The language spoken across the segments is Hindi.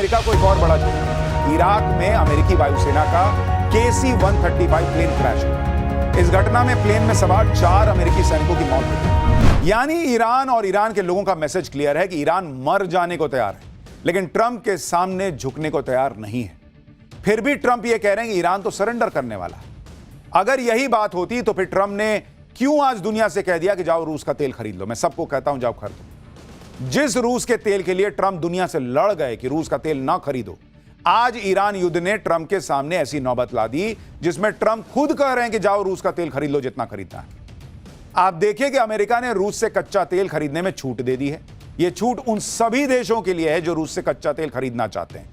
अमेरिका को एक और बड़ा झटका। इराक में अमेरिकी वायुसेना का KC-135 प्लेन क्रैश हुआ। इस घटना में प्लेन में सवार 4 अमेरिकी सैनिकों की मौत हुई। यानी ईरान और ईरान के लोगों का मैसेज क्लियर है कि ईरान मर जाने को तैयार है, लेकिन ट्रंप के सामने झुकने को तैयार नहीं है। फिर भी ट्रंप यह कह रहे हैं कि ईरान तो सरेंडर करने वाला है। अगर यही बात होती तो फिर ट्रंप ने क्यों आज दुनिया से कह दिया कि जाओ रूस का तेल खरीद लो। मैं सबको कहता हूं जाओ खरीदो। जिस रूस के तेल के लिए ट्रंप दुनिया से लड़ गए कि रूस का तेल ना खरीदो, आज ईरान युद्ध ने ट्रंप के सामने ऐसी नौबत ला दी जिसमें ट्रंप खुद कह रहे हैं कि जाओ रूस का तेल खरीद लो जितना खरीदना है। आप देखिए कि अमेरिका ने रूस से कच्चा तेल खरीदने में छूट दे दी है। यह छूट उन सभी देशों के लिए है जो रूस से कच्चा तेल खरीदना चाहते हैं।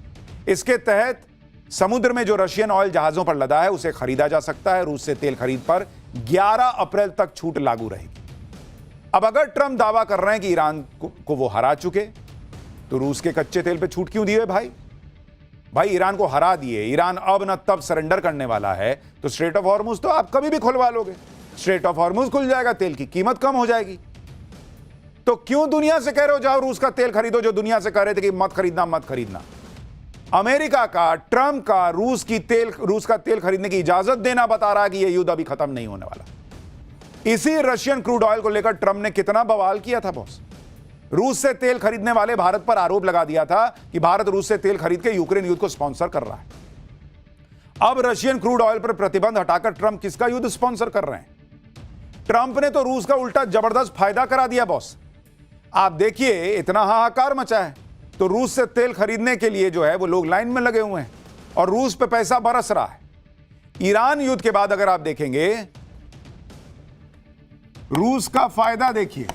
इसके तहत समुद्र में जो रशियन ऑयल जहाजों पर लदा है उसे खरीदा जा सकता है। रूस से तेल खरीद पर 11 अप्रैल तक छूट लागू रहेगी। अब अगर ट्रंप दावा कर रहे हैं कि ईरान को वो हरा चुके, तो रूस के कच्चे तेल पे छूट क्यों दिए भाई ईरान को हरा दिए, ईरान अब न तब सरेंडर करने वाला है, तो स्ट्रेट ऑफ हॉर्मुज तो आप कभी भी खुलवा लोगे। स्ट्रेट ऑफ हॉर्मुज खुल जाएगा, तेल की कीमत कम हो जाएगी। तो क्यों दुनिया से कह रहे हो जाओ रूस का तेल खरीदो, जो दुनिया से कह रहे थे कि मत खरीदना। अमेरिका का, ट्रंप का रूस का तेल खरीदने की इजाजत देना बता रहा है कि यह युद्ध अभी खत्म नहीं होने वाला। इसी रशियन क्रूड ऑयल को लेकर ट्रंप ने कितना बवाल किया था बॉस। रूस से तेल खरीदने वाले भारत पर आरोप लगा दिया था कि भारत रूस से तेल खरीद के यूक्रेन युद्ध को स्पॉन्सर कर रहा है। अब रशियन क्रूड ऑयल पर प्रतिबंध हटाकर ट्रंप किसका युद्ध स्पॉन्सर कर रहे हैं? ट्रंप ने तो रूस का उल्टा जबरदस्त फायदा करा दिया बॉस। आप देखिए, इतना हाहाकार मचा है तो रूस से तेल खरीदने के लिए जो है वो लोग लाइन में लगे हुए हैं और रूस पे पैसा बरस रहा है। ईरान युद्ध के बाद अगर आप देखेंगे, रूस का फायदा देखिए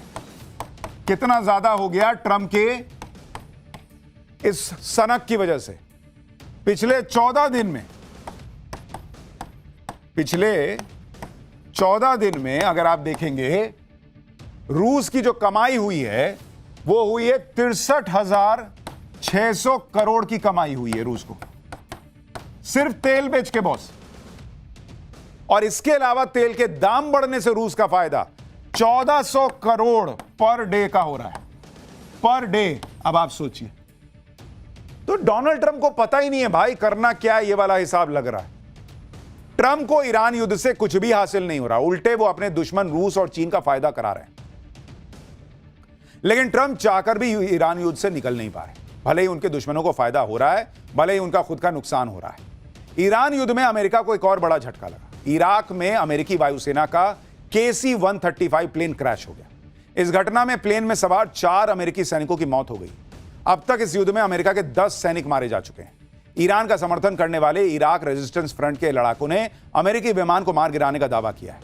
कितना ज्यादा हो गया ट्रंप के इस सनक की वजह से। पिछले 14 दिन में अगर आप देखेंगे, रूस की जो कमाई हुई है वो हुई है 63,600 करोड़ की कमाई हुई है रूस को, सिर्फ तेल बेच के बॉस। और इसके अलावा तेल के दाम बढ़ने से रूस का फायदा 1400 करोड़ पर डे का हो रहा है, पर डे। अब आप सोचिए, तो डोनाल्ड ट्रंप को पता ही नहीं है भाई करना क्या है, ये वाला हिसाब लग रहा है। ट्रंप को ईरान युद्ध से कुछ भी हासिल नहीं हो रहा, उल्टे वो अपने दुश्मन रूस और चीन का फायदा करा रहे हैं। लेकिन ट्रंप चाहकर भी ईरान युद्ध से निकल नहीं पा रहे। भले ही उनके दुश्मनों को फायदा हो रहा है, भले ही उनका खुद का नुकसान हो रहा है। ईरान युद्ध में अमेरिका को एक और बड़ा झटका लगा। इराक में अमेरिकी वायुसेना का KC-135 प्लेन क्रैश हो गया। इस घटना में प्लेन में सवार 4 अमेरिकी सैनिकों की मौत हो गई। अब तक इस युद्ध में अमेरिका के 10 सैनिक मारे जा चुके हैं। ईरान का समर्थन करने वाले इराक रेजिस्टेंस फ्रंट के लड़ाकों ने अमेरिकी विमान को मार गिराने का दावा किया है।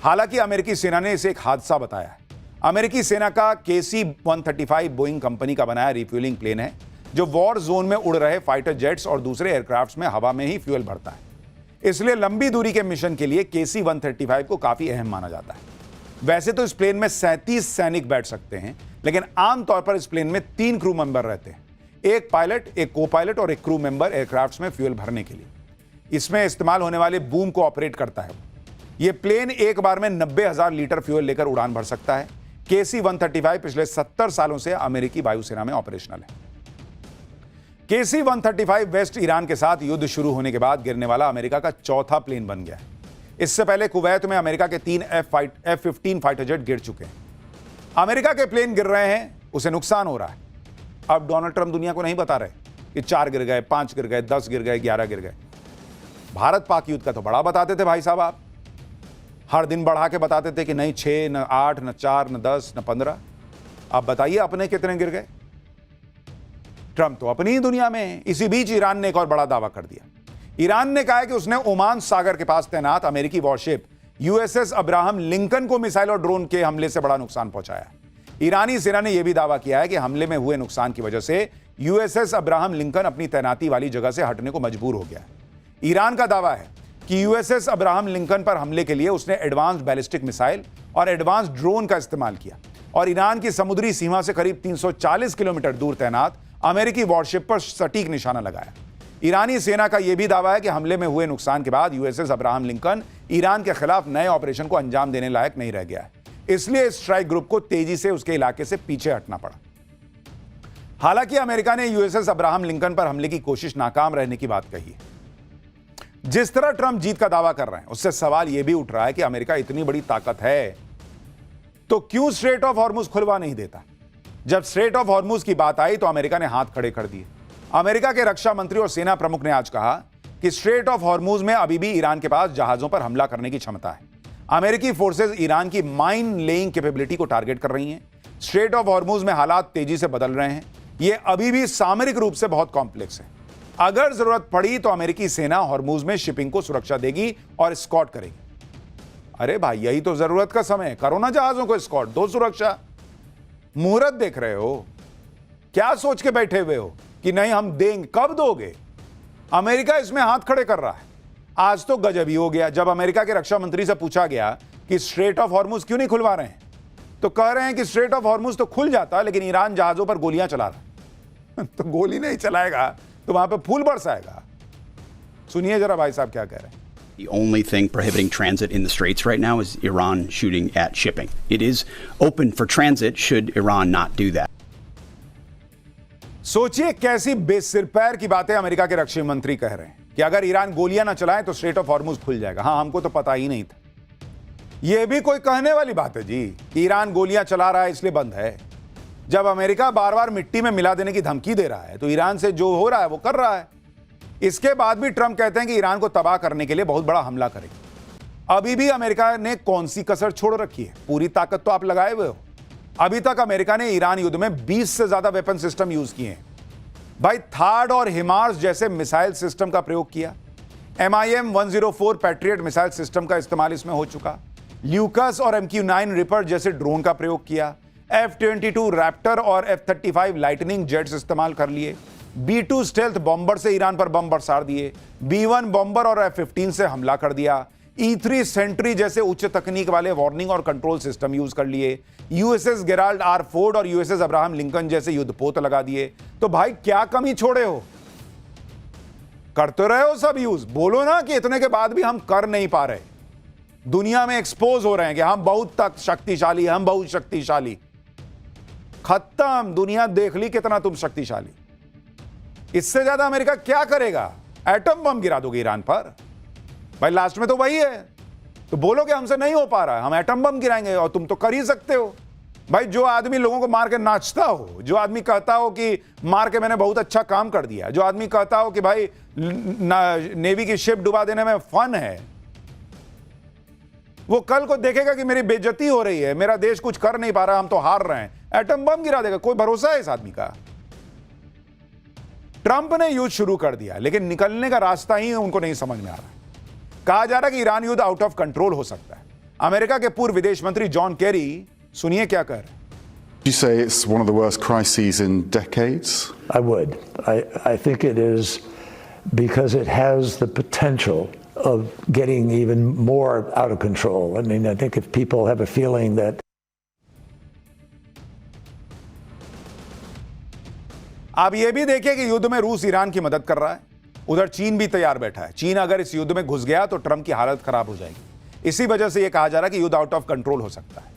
हालांकि अमेरिकी सेना ने इसे एक हादसा बताया है। अमेरिकी सेना का KC-135 बोइंग कंपनी का बनाया रिफ्यूलिंग प्लेन है, जो वॉर जोन में उड़ रहे फाइटर जेट्स और दूसरे एयरक्राफ्ट्स में हवा में ही फ्यूल भरता है। इसलिए लंबी दूरी के मिशन के लिए KC-135 को काफी अहम माना जाता है। वैसे तो इस प्लेन में 37 सैनिक बैठ सकते हैं, लेकिन आमतौर पर इस प्लेन में 3 क्रू मेंबर रहते हैं, एक पायलट, एक को पायलट और एक क्रू मेंबर एयरक्राफ्ट्स में फ्यूल भरने के लिए। इसमें इस्तेमाल होने वाले बूम को ऑपरेट करता है। यह प्लेन एक बार में 90,000 लीटर फ्यूल लेकर उड़ान भर सकता है। KC-135 पिछले 70 सालों से अमेरिकी वायुसेना में ऑपरेशनल है। KC-135 वेस्ट ईरान के साथ युद्ध शुरू होने के बाद गिरने वाला अमेरिका का चौथा प्लेन बन गया है। इससे पहले कुवैत में अमेरिका के 3 F-15 फाइटर जेट गिर चुके हैं। अमेरिका के प्लेन गिर रहे हैं, उसे नुकसान हो रहा है। अब डोनाल्ड ट्रंप दुनिया को नहीं बता रहे कि 4 गिर गए, 5 गिर गए, 10 गिर गए, 11 गिर गए। भारत पाक युद्ध का तो बड़ा बताते थे भाई साहब। आप हर दिन बढ़ा के बताते थे कि नहीं 6, न 8, न 4, न 10, न 15। आप बताइए अपने कितने गिर गए। ट्रंप तो अपनी ही दुनिया में है। इसी बीच ईरान ने एक और बड़ा दावा कर दिया। ईरान ने कहा है कि उसने ओमान सागर के पास तैनात अमेरिकी वॉरशिप USS अब्राहम लिंकन को मिसाइल और ड्रोन के हमले से बड़ा नुकसान पहुंचाया। ईरानी सेना ने यह भी दावा किया है कि हमले में हुए नुकसान की वजह से USS अब्राहम लिंकन अपनी तैनाती वाली जगह से हटने को मजबूर हो गया है। ईरान का दावा है कि USS अब्राहम लिंकन पर हमले के लिए उसने एडवांस्ड बैलिस्टिक मिसाइल और एडवांस्ड ड्रोन का इस्तेमाल किया और ईरान की समुद्री सीमा से करीब 340 किलोमीटर दूर तैनात अमेरिकी वॉरशिप पर सटीक निशाना लगाया। ईरानी सेना का यह भी दावा है कि हमले में हुए नुकसान के बाद USS अब्राहम लिंकन ईरान के खिलाफ नए ऑपरेशन को अंजाम देने लायक नहीं रह गया है, इसलिए स्ट्राइक ग्रुप को तेजी से उसके इलाके से पीछे हटना पड़ा। हालांकि अमेरिका ने यूएसएस अब्राहम लिंकन पर हमले की कोशिश नाकाम रहने की बात कही है। जिस तरह ट्रंप जीत का दावा कर रहे हैं, उससे सवाल यह भी उठ रहा है कि अमेरिका इतनी बड़ी ताकत है तो क्यों स्ट्रेट ऑफ हॉर्मुज खुलवा नहीं देता। जब स्ट्रेट ऑफ हॉर्मुज की बात आई तो अमेरिका ने हाथ खड़े कर दिए। अमेरिका के रक्षा मंत्री और सेना प्रमुख ने आज कहा कि स्ट्रेट ऑफ हॉर्मुज में अभी भी ईरान के पास जहाजों पर हमला करने की क्षमता है। अमेरिकी फोर्सेज ईरान की माइन लेइंग कैपेबिलिटी को टारगेट कर रही हैं। स्ट्रेट ऑफ हॉर्मुज में हालात तेजी से बदल रहे हैं। यह अभी भी सामरिक रूप से बहुत कॉम्प्लेक्स है। अगर जरूरत पड़ी तो अमेरिकी सेना हॉर्मुज में शिपिंग को सुरक्षा देगी और स्कॉट करेगी। अरे भाई, यही तो जरूरत का समय है। करो ना जहाजों को स्कॉट, दो सुरक्षा। मुहूर्त देख रहे हो? क्या सोच के बैठे हुए हो कि नहीं हम देंगे? कब दोगे? अमेरिका इसमें हाथ खड़े कर रहा है। आज तो गजब ही हो गया। जब अमेरिका के रक्षा मंत्री से पूछा गया कि स्ट्रेट ऑफ हॉर्मुज क्यों नहीं खुलवा रहे हैं, तो कह रहे हैं कि स्ट्रेट ऑफ हॉर्मुज तो खुल जाता, लेकिन ईरान जहाजों पर गोलियां चला रहा है। तो गोली नहीं चलाएगा तो वहां पे फूल बरसाएगा। सुनिए जरा भाई साहब क्या कह रहे हैं। The only thing prohibiting transit in the Straits right now is Iran shooting at shipping. It is open for transit should Iran not do that. सोचिए कैसी बेसिर पैर की बातें अमेरिका के रक्षा मंत्री कह रहे हैं कि अगर ईरान गोलियां ना चलाए तो स्ट्रेट ऑफ हॉर्मुज खुल जाएगा। हां, हमको तो पता ही नहीं था। यह भी कोई कहने वाली बात है जी? ईरान गोलियां चला रहा है इसलिए बंद है। जब अमेरिका बार बार मिट्टी में मिला देने की धमकी दे रहा है तो ईरान से जो हो रहा है वो कर रहा है। इसके बाद भी ट्रंप कहते हैं कि ईरान को तबाह करने के लिए बहुत बड़ा हमला करेगी। अभी भी अमेरिका ने कौन सी कसर छोड़ रखी है? पूरी ताकत तो आप लगाए हुए हो। अभी तक अमेरिका ने ईरान युद्ध में 20 से ज्यादा वेपन सिस्टम यूज किए हैं। भाई, थार्ड और हिमार्स जैसे मिसाइल सिस्टम का प्रयोग किया। MIM-104 पैट्रियट मिसाइल सिस्टम का इस्तेमाल इसमें हो चुका। ल्यूकस और MQ-9 रिपर जैसे ड्रोन का प्रयोग किया। F-22 रैप्टर और F-35 लाइटनिंग जेट्स इस्तेमाल कर लिए। B-2 स्टेल्थ बॉम्बर से ईरान पर बम बरसा दिए। B-1 बॉम्बर और F-15 से हमला कर दिया। E-3 सेंट्री जैसे उच्च तकनीक वाले वार्निंग और कंट्रोल सिस्टम यूज कर लिए। USS गेराल्ड आर फोर्ड और USS अब्राहम लिंकन जैसे युद्धपोत लगा दिए। तो भाई क्या कमी छोड़े हो? करते रहे हो सब यूज। बोलो ना कि इतने के बाद भी हम कर नहीं पा रहे। दुनिया में एक्सपोज हो रहे हैं कि हम बहुत तक शक्तिशाली, हम बहुत शक्तिशाली। खत्म। दुनिया देख ली कितना तुम शक्तिशाली। इससे ज्यादा अमेरिका क्या करेगा? एटम बम गिरा दोगे ईरान पर? भाई लास्ट में तो वही है। तो बोलो कि हमसे नहीं हो पा रहा है, हम एटम बम गिराएंगे, और तुम तो कर ही सकते हो। भाई, जो आदमी लोगों को मार के नाचता हो, जो आदमी कहता हो कि मार के मैंने बहुत अच्छा काम कर दिया, जो आदमी कहता हो कि भाई नेवी की शिप डुबा देने में फन है, वो कल को देखेगा कि मेरी बेइज्जती हो रही है, मेरा देश कुछ कर नहीं पा रहा, हम तो हार रहे हैं, एटम बम गिरा देगा। कोई भरोसा है इस आदमी का? ट्रंप ने युद्ध शुरू कर दिया, लेकिन निकलने का रास्ता ही उनको नहीं समझ में आ रहा। कहा जा रहा है कि ईरान युद्ध आउट ऑफ कंट्रोल हो सकता है। अमेरिका के पूर्व विदेश मंत्री जॉन केरी, सुनिए क्या कह रहे हैं। You say it's one of the worst crises in decades? I would. I think it is because it has the potential of getting even more out of control. I mean, I think if people have a feeling that आप ये भी देखिए कि युद्ध में रूस ईरान की मदद कर रहा है। उधर चीन भी तैयार बैठा है। चीन अगर इस युद्ध में घुस गया तो ट्रंप की हालत खराब हो जाएगी। इसी वजह से यह कहा जा रहा है कि युद्ध आउट ऑफ कंट्रोल हो सकता है।